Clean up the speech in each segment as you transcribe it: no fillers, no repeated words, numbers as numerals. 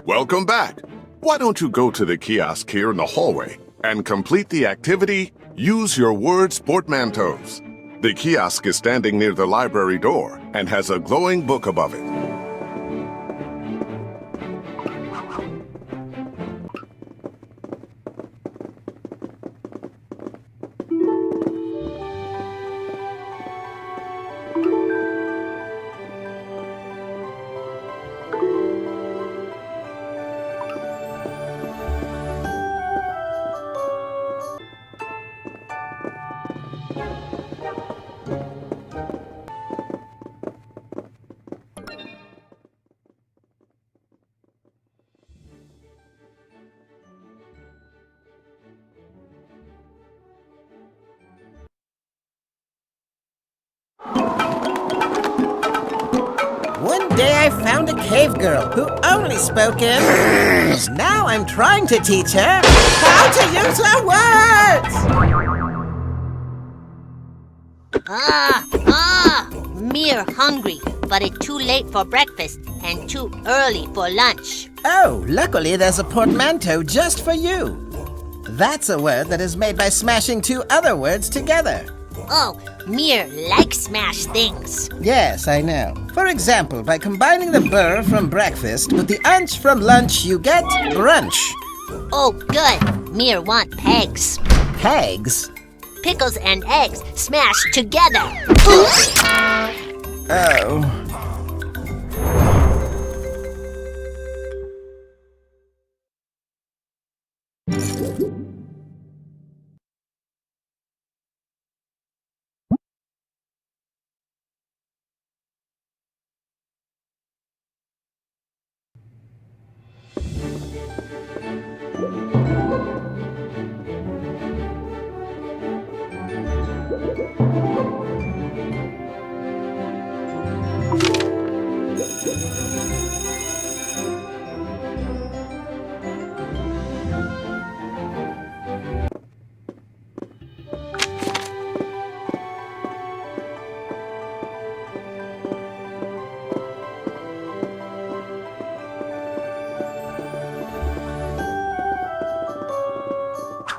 Welcome back. Why don't you go to the kiosk here in the hallway and complete the activity, Use Your Words-Portmanteaus. The kiosk is standing near the library door and has a glowing book above it. One day I found a cave girl who only spoke in... Now I'm trying to teach her how to use her words! Mere hungry, but it's too late for breakfast and too early for lunch. Oh, luckily there's a portmanteau just for you. That's a word that is made by smashing two other words together. Oh, Mere like smash things. Yes, I know. For example, by combining the burr from breakfast with the unch from lunch, you get brunch. Oh, good. Mere want pegs. Pegs? Pickles and eggs smashed together. Oh.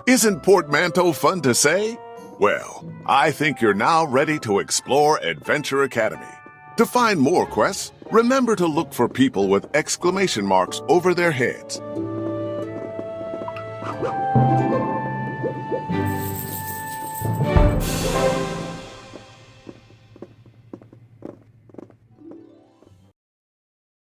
Isn't portmanteau fun to say? Well, I think you're now ready to explore Adventure Academy. To find more quests, remember to look for people with exclamation marks over their heads.